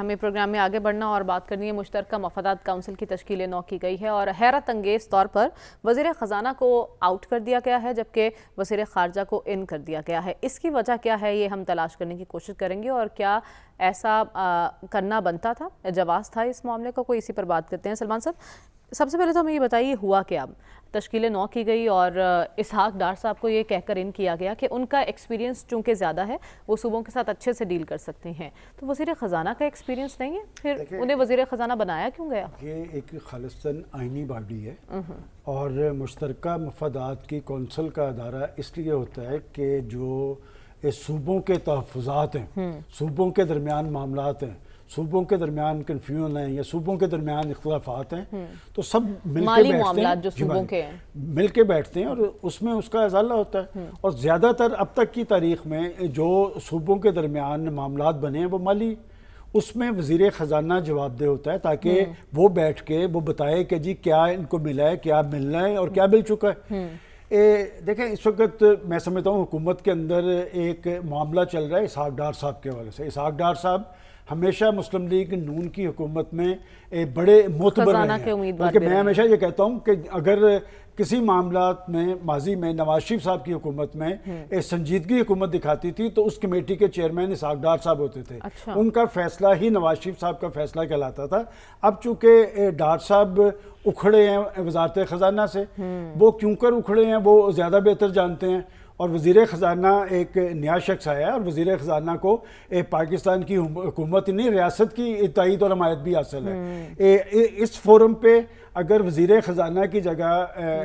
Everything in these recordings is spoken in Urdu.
ہمیں پروگرام میں آگے بڑھنا اور بات کرنی ہے مشترکہ مفادات کونسل کی تشکیل نو کی گئی ہے اور حیرت انگیز طور پر وزیر خزانہ کو آؤٹ کر دیا گیا ہے جبکہ وزیر خارجہ کو ان کر دیا گیا ہے۔ اس کی وجہ کیا ہے یہ ہم تلاش کرنے کی کوشش کریں گے اور کیا ایسا کرنا بنتا تھا، جواز تھا اس معاملے کو، کوئی اسی پر بات کرتے ہیں۔ سلمان صاحب، سب سے پہلے تو ہمیں یہ بتائیے ہوا کیا؟ تشکیل نو کی گئی اور اسحاق ڈار صاحب کو یہ کہہ کر ان کیا گیا کہ ان کا ایکسپیرینس چونکہ زیادہ ہے، وہ صوبوں کے ساتھ اچھے سے ڈیل کر سکتے ہیں، تو وزیر خزانہ کا ایکسپیرینس نہیں ہے، پھر انہیں وزیر خزانہ بنایا کیوں گیا؟ یہ ایک خالصتاً آئینی باڈی ہے اور مشترکہ مفادات کی کونسل کا ادارہ اس لیے ہوتا ہے کہ جو صوبوں کے تحفظات ہیں، صوبوں کے درمیان معاملات ہیں، صوبوں کے درمیان کنفیوژن ہیں یا صوبوں کے درمیان اختلافات ہیں، تو سب مل کے بیٹھتے ہیں، معاملات جو صوبوں کے ہیں مل کے بیٹھتے ہیں اور اس میں اس کا ازالہ ہوتا ہے۔ اور زیادہ تر اب تک کی تاریخ میں جو صوبوں کے درمیان معاملات بنے ہیں وہ مالی، اس میں وزیر خزانہ جواب دہ ہوتا ہے تاکہ وہ بیٹھ کے وہ بتائے کہ جی کیا ان کو ملا ہے، کیا ملنا ہے اور کیا مل چکا ہے۔ دیکھیں اس وقت میں سمجھتا ہوں حکومت کے اندر ایک معاملہ چل رہا ہے اسحاق ڈار صاحب کے حوالے سے۔ اسحاق ڈار صاحب ہمیشہ مسلم لیگ نون کی حکومت میں بڑے معتبر رہے ہیں، بلکہ میں ہمیشہ یہ کہتا ہوں کہ اگر کسی معاملات میں ماضی میں نواز شریف صاحب کی حکومت میں سنجیدگی حکومت دکھاتی تھی تو اس کمیٹی کے چیئرمین اسحاق ڈار صاحب ہوتے تھے، ان کا فیصلہ ہی نواز شریف صاحب کا فیصلہ کہلاتا تھا۔ اب چونکہ ڈار صاحب اکھڑے ہیں وزارت خزانہ سے، وہ کیوں کر اکھڑے ہیں وہ زیادہ بہتر جانتے ہیں، اور وزیر خزانہ ایک نیا شخص آیا ہے اور وزیر خزانہ کو پاکستان کی حکومت نہیں ریاست کی تائید اور حمایت بھی حاصل ہے۔ اس فورم پہ اگر وزیر خزانہ کی جگہ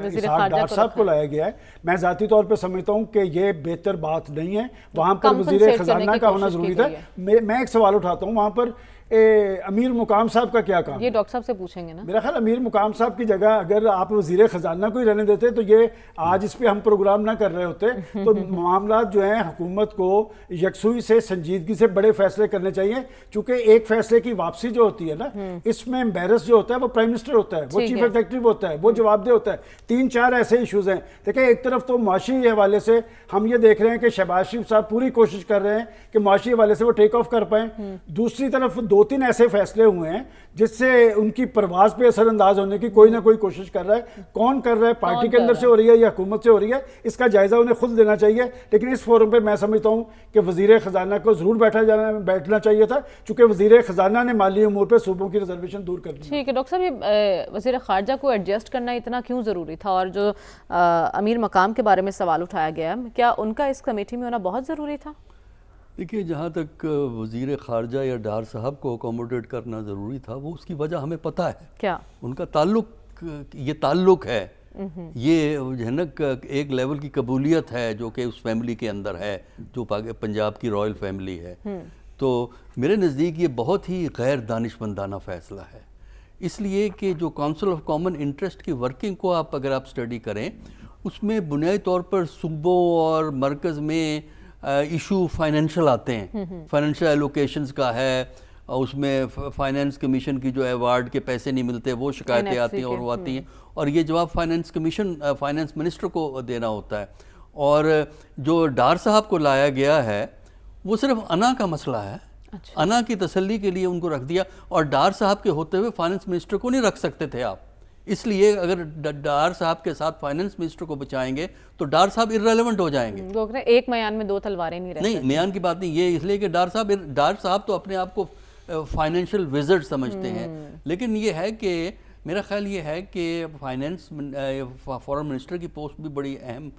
اسحاق ڈار صاحب کو لایا گیا ہے، میں ذاتی طور پہ سمجھتا ہوں کہ یہ بہتر بات نہیں ہے، وہاں پر وزیر خزانہ کا ہونا ضروری تھا۔ میں ایک سوال اٹھاتا ہوں، وہاں پر امیر مقام صاحب کا کیا کام؟ یہ ڈاکٹر صاحب سے پوچھیں گے نا۔ میرا خیال امیر مقام صاحب کی جگہ اگر آپ وزیر خزانہ کو ہی رہنے دیتے تو یہ آج اس پہ ہم پروگرام نہ کر رہے ہوتے۔ تو معاملات جو ہیں حکومت کو یکسوئی سے سنجیدگی سے بڑے فیصلے کرنے چاہیے، چونکہ ایک فیصلے کی واپسی جو ہوتی ہے نا، اس میں امبیرس جو ہوتا ہے وہ پرائم منسٹر ہوتا ہے، وہ چیف ایگزیکٹو ہوتا ہے، وہ جواب دہ ہوتا ہے۔ 3-4 ایسے ایشوز ہیں۔ دیکھیں ایک طرف تو معاشی حوالے سے ہم یہ دیکھ رہے ہیں کہ شہباز شریف صاحب پوری کوشش کر رہے ہیں کہ معاشی حوالے سے وہ ٹیک آف کر پائیں، دوسری طرف 2-3 ایسے فیصلے ہوئے ہیں جس سے ان کی پرواز پہ اثر انداز ہونے کی کوئی نہ کوئی کوشش کر رہا ہے۔ کون کر رہا ہے؟ پارٹی کے اندر سے ہو رہی ہے یا حکومت سے ہو رہی ہے؟ اس کا جائزہ انہیں خود لینا چاہیے، لیکن اس فورم پہ میں سمجھتا ہوں کہ وزیر خزانہ کو ضرور بیٹھنا چاہیے تھا، چونکہ وزیر خزانہ نے مالی امور پہ صوبوں کی ریزرویشن دور کر دی۔ ٹھیک ہے ڈاکٹر صاحب، یہ وزیر خارجہ کو ایڈجسٹ کرنا اتنا کیوں ضروری تھا؟ اور جو امیر مقام کے بارے میں سوال اٹھایا گیا، کیا ان کا اس کمیٹی میں ہونا بہت ضروری تھا؟ دیکھیے جہاں تک وزیر خارجہ یا ڈار صاحب کو اکوموڈیٹ کرنا ضروری تھا، وہ اس کی وجہ ہمیں پتہ ہے۔ کیا ان کا تعلق ہے، یہ جو ہے نا ایک لیول کی قبولیت ہے جو کہ اس فیملی کے اندر ہے، جو پنجاب کی رائل فیملی ہے۔ تو میرے نزدیک یہ بہت ہی غیر دانشمندانہ فیصلہ ہے، اس لیے کہ جو کونسل آف کامن انٹرسٹ کی ورکنگ کو اگر آپ اسٹڈی کریں، اس میں بنیادی طور پر صوبوں اور مرکز میں ایشو فائنینشل آتے ہیں، فائنینشل ایلوکیشنز کا ہے، اس میں فائنینس کمیشن کی جو ایوارڈ کے پیسے نہیں ملتے وہ شکایتیں آتی ہیں اور وہ آتی ہیں، اور یہ جواب فائنینس منسٹر کو دینا ہوتا ہے۔ اور جو ڈار صاحب کو لایا گیا ہے وہ صرف انا کا مسئلہ ہے، انا کی تسلی کے لیے ان کو رکھ دیا، اور ڈار صاحب کے ہوتے ہوئے فائنینس منسٹر کو نہیں رکھ سکتے تھے آپ، اس لیے اگر ڈار صاحب کے ساتھ فائنینس منسٹر کو بچائیں گے تو ڈار صاحب ارریلیونٹ ہو جائیں گے۔ ایک میان میں 2 تلواریں نہیں رہتی۔ نہیں، میان کی بات نہیں، یہ اس لیے کہ ڈار صاحب تو اپنے آپ کو فائنینشیل وزرڈ سمجھتے ہیں، لیکن یہ ہے کہ میرا خیال یہ ہے کہ فارن منسٹر کی پوسٹ بھی بڑی اہم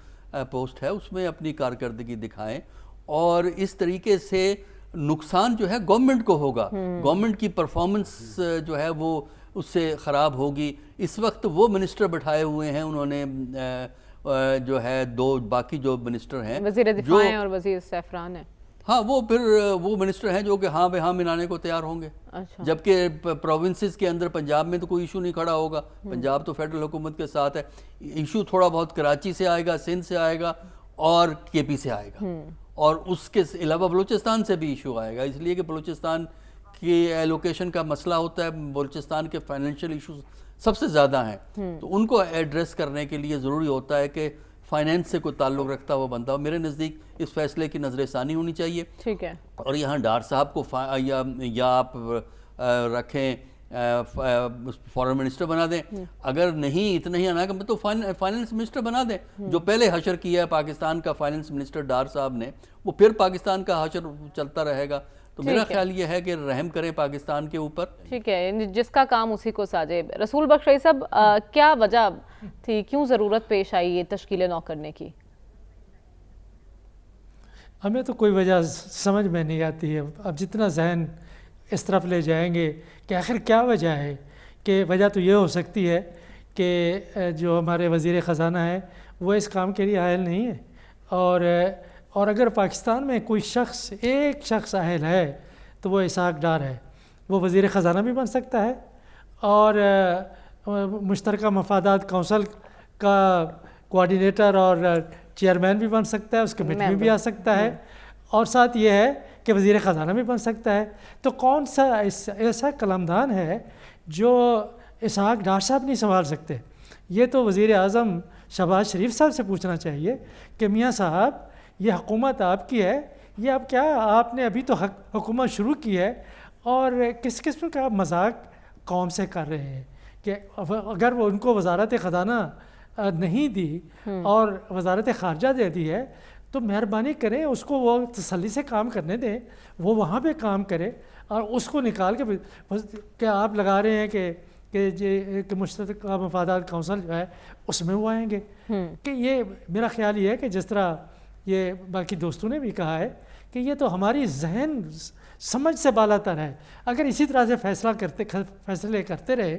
پوسٹ ہے، اس میں اپنی کارکردگی دکھائیں، اور اس طریقے سے نقصان جو ہے گورنمنٹ کو ہوگا، گورنمنٹ کی پرفارمنس جو ہے وہ اس سے خراب ہوگی۔ اس وقت وہ منسٹر بٹھائے ہوئے ہیں انہوں نے، جو ہے 2 باقی جو منسٹر ہیں، وزیر دفاع ہیں اور وزیر سیفران ہیں، ہاں وہ منسٹر ہیں جو کہ ہاں بے ہاں ملانے کو تیار ہوں گے، جبکہ پروونسز کے اندر پنجاب میں تو کوئی ایشو نہیں کھڑا ہوگا، پنجاب تو فیڈرل حکومت کے ساتھ ہے، ایشو تھوڑا بہت کراچی سے آئے گا، سندھ سے آئے گا اور کے پی سے آئے گا، اور اس کے علاوہ بلوچستان سے بھی ایشو آئے گا، اس لیے کہ بلوچستان کی ایلوکیشن کا مسئلہ ہوتا ہے، بلوچستان کے فائنینشیل ایشوز سب سے زیادہ ہیں، تو ان کو ایڈریس کرنے کے لیے ضروری ہوتا ہے کہ فائنینس سے کوئی تعلق رکھتا ہوا بنتا ہو. میرے نزدیک اس فیصلے کی نظر ثانی ہونی چاہیے. ٹھیک ہے. اور یہاں ڈار صاحب کو یا آپ رکھیں فارن منسٹر بنا دیں, اگر نہیں اتنا ہی آنا تو فائنانس منسٹر بنا دیں. جو پہلے حشر کیا ہے پاکستان کا فائنانس منسٹر ڈار صاحب نے, وہ پھر پاکستان کا حشر چلتا رہے گا. تو میرا خیال یہ ہے کہ رحم کریں پاکستان کے اوپر. ٹھیک ہے, جس کا کام اسی کو ساجے. رسول بخش رئی صاحب, کیا وجہ تھی, کیوں ضرورت پیش آئی یہ تشکیل نو کرنے کی؟ ہمیں تو کوئی وجہ سمجھ میں نہیں آتی ہے. اب جتنا ذہن اس طرف لے جائیں گے کہ آخر کیا وجہ ہے, کہ وجہ تو یہ ہو سکتی ہے کہ جو ہمارے وزیر خزانہ ہے وہ اس کام کے لیے اہل نہیں ہے, اور اگر پاکستان میں کوئی شخص, ایک شخص اہل ہے تو وہ اسحاق ڈار ہے. وہ وزیر خزانہ بھی بن سکتا ہے اور مشترکہ مفادات کونسل کا کوآرڈینیٹر اور چیئرمین بھی بن سکتا ہے, اس کمیٹی میں بھی آ سکتا ہے, اور ساتھ یہ ہے کہ وزیر خزانہ بھی بن سکتا ہے. تو کون سا ایسا قلمدان ہے جو اسحاق ڈار صاحب نہیں سنبھال سکتے؟ یہ تو وزیر اعظم شہباز شریف صاحب سے پوچھنا چاہیے کہ میاں صاحب یہ حکومت آپ کی ہے, یہ اب کیا آپ نے ابھی تو حکومت شروع کی ہے, اور کس قسم کا آپ مذاق قوم سے کر رہے ہیں کہ اگر وہ ان کو وزارت خزانہ نہیں دی اور وزارت خارجہ دے دی ہے تو مہربانی کریں اس کو وہ تسلی سے کام کرنے دیں, وہ وہاں پہ کام کرے, اور اس کو نکال کے کیا آپ لگا رہے ہیں کہ مشترکہ مفادات کونسل جو ہے اس میں وہ آئیں گے. کہ یہ میرا خیال یہ ہے کہ جس طرح یہ باقی دوستوں نے بھی کہا ہے کہ یہ تو ہماری ذہن سمجھ سے بالا تر ہے. اگر اسی طرح سے فیصلے کرتے رہے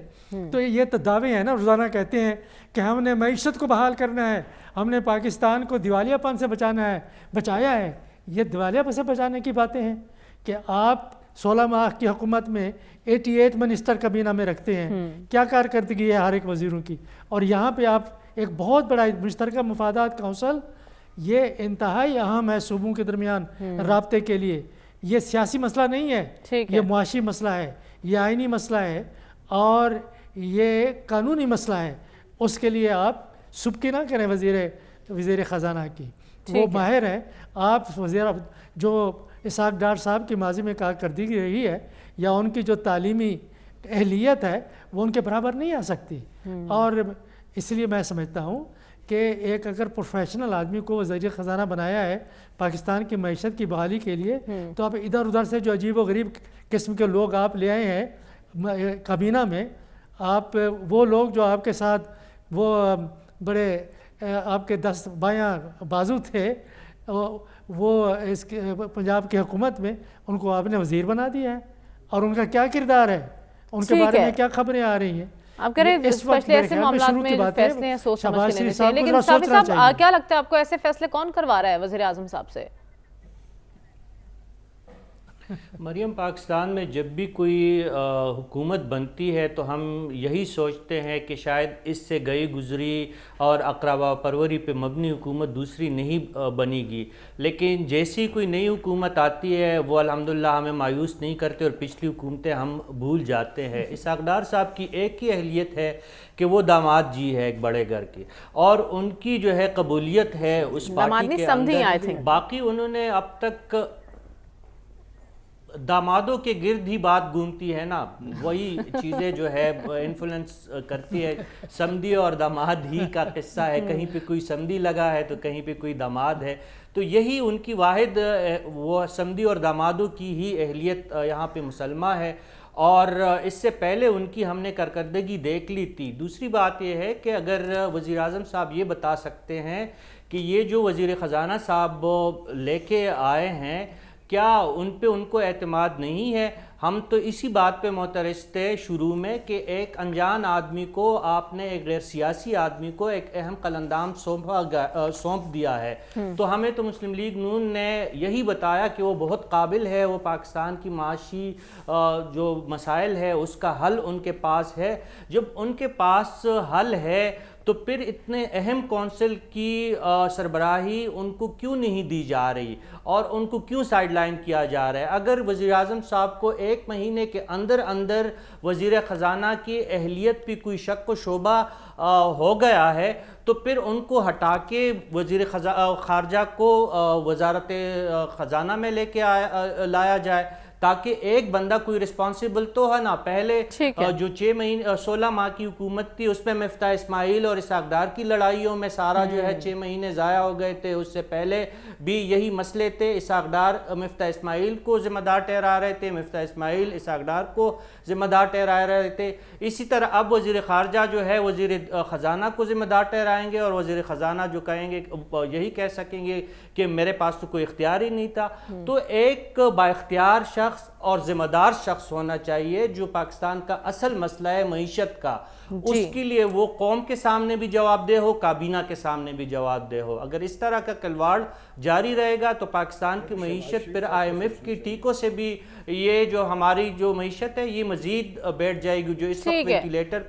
تو یہ تو دعوے ہیں نا, روزانہ کہتے ہیں کہ ہم نے معیشت کو بحال کرنا ہے, ہم نے پاکستان کو دیوالیہ پن سے بچانا ہے, بچایا ہے. یہ دیوالیہ پن سے بچانے کی باتیں ہیں کہ آپ 16 ماہ کی حکومت میں 88 منسٹر کابینہ میں رکھتے ہیں, کیا کارکردگی ہے ہر ایک وزیروں کی, اور یہاں پہ آپ ایک بہت بڑا مشترکہ مفادات کونسل, یہ انتہائی اہم ہے صوبوں کے درمیان رابطے کے لیے. یہ سیاسی مسئلہ نہیں ہے, یہ معاشی مسئلہ ہے, یہ آئینی مسئلہ ہے, اور یہ قانونی مسئلہ ہے. اس کے لیے آپ سبکی نہ کریں وزیر خزانہ کی, وہ ماہر ہے. آپ جو اسحاق ڈار صاحب کی ماضی میں کارکردگی رہی ہے یا ان کی جو تعلیمی اہلیت ہے وہ ان کے برابر نہیں آ سکتی. اور اس لیے میں سمجھتا ہوں کہ ایک اگر پروفیشنل آدمی کو وزیر خزانہ بنایا ہے پاکستان کی معیشت کی بحالی کے لیے, تو آپ ادھر ادھر سے جو عجیب و غریب قسم کے لوگ آپ لے آئے ہیں کابینہ میں, آپ وہ لوگ جو آپ کے ساتھ وہ بڑے آپ کے دست بایاں بازو تھے, وہ اس پنجاب کی حکومت میں ان کو آپ نے وزیر بنا دیا ہے, اور ان کا کیا کردار ہے, ان کے بارے میں کیا خبریں آ رہی ہیں. آپ کہہ رہے ہیں اسپیشلی ایسے معاملات میں فیصلے ہیں سوچ سمجھ کے لینے چاہیے, لیکن شافی صاحب کیا لگتا ہے آپ کو ایسے فیصلے کون کروا رہا ہے وزیر اعظم صاحب سے؟ مریم, پاکستان میں جب بھی کوئی حکومت بنتی ہے تو ہم یہی سوچتے ہیں کہ شاید اس سے گئی گزری اور اقربا پروری پہ مبنی حکومت دوسری نہیں بنے گی, لیکن جیسی کوئی نئی حکومت آتی ہے وہ الحمدللہ ہمیں مایوس نہیں کرتے اور پچھلی حکومتیں ہم بھول جاتے ہیں. اسحاق ڈار صاحب کی ایک ہی اہلیت ہے کہ وہ داماد جی ہے ایک بڑے گھر کی, اور ان کی جو ہے قبولیت ہے اس پارٹی کے اندر. باقی انہوں نے اب تک دامادوں کے گرد ہی بات گھومتی ہے نا, وہی چیزیں جو ہے انفلوئنس کرتی ہے. سمدھی اور داماد ہی کا قصہ ہے, کہیں پہ کوئی سمدھی لگا ہے تو کہیں پہ کوئی داماد ہے, تو یہی ان کی واحد وہ سمدھی اور دامادوں کی ہی اہلیت یہاں پہ مسلمہ ہے, اور اس سے پہلے ان کی ہم نے کارکردگی دیکھ لی تھی. دوسری بات یہ ہے کہ اگر وزیر اعظم صاحب یہ بتا سکتے ہیں کہ یہ جو وزیر خزانہ صاحب لے کے آئے ہیں کیا ان پہ ان کو اعتماد نہیں ہے. ہم تو اسی بات پہ معترض تھے شروع میں کہ ایک انجان آدمی کو آپ نے, ایک غیر سیاسی آدمی کو ایک اہم قلمدان سونپ دیا ہے, تو ہمیں تو مسلم لیگ نون نے یہی بتایا کہ وہ بہت قابل ہے, وہ پاکستان کی معاشی جو مسائل ہے اس کا حل ان کے پاس ہے. جب ان کے پاس حل ہے تو پھر اتنے اہم کونسل کی سربراہی ان کو کیوں نہیں دی جا رہی اور ان کو کیوں سائیڈ لائن کیا جا رہا ہے؟ اگر وزیر اعظم صاحب کو ایک مہینے کے اندر اندر وزیر خزانہ کی اہلیت پہ کوئی شک و شبہ ہو گیا ہے تو پھر ان کو ہٹا کے وزیر خارجہ کو وزارت خزانہ میں لے کے لایا جائے تاکہ ایک بندہ کوئی رسپانسیبل تو ہے نا. پہلے جو 16 ماہ کی حکومت تھی اس میں مفتاح اسماعیل اور اسحاق ڈار کی لڑائیوں میں سارا جو ہے 6 مہینے ضائع ہو گئے تھے. اس سے پہلے بھی یہی مسئلے تھے. اسحاق ڈار مفتاح اسماعیل کو ذمہ دار ٹھہرا رہے تھے, مفتاح اسماعیل اسحاق ڈار کو ذمہ دار ٹھہرا رہے تھے. اسی طرح اب وزیر خارجہ جو ہے وزیر خزانہ کو ذمہ دار ٹھہرائیں گے اور وزیر خزانہ جو کہیں گے یہی کہہ سکیں گے کہ میرے پاس تو کوئی اختیار ہی نہیں تھا. تو ایک با اختیار شخص اور ذمہ دار شخص ہونا چاہیے جو پاکستان کا اصل مسئلہ ہے معیشت کا, اس کے لیے وہ قوم کے سامنے بھی جواب دہ ہو, کابینہ کے سامنے بھی جواب دہ ہو. اگر اس طرح کا کھلواڑ جاری رہے گا تو پاکستان کی معیشت پھر IMF کی ٹیکوں سے بھی یہ جو ہماری جو معیشت ہے یہ مزید بیٹھ جائے گی. جو اس وقت وینٹیلیٹر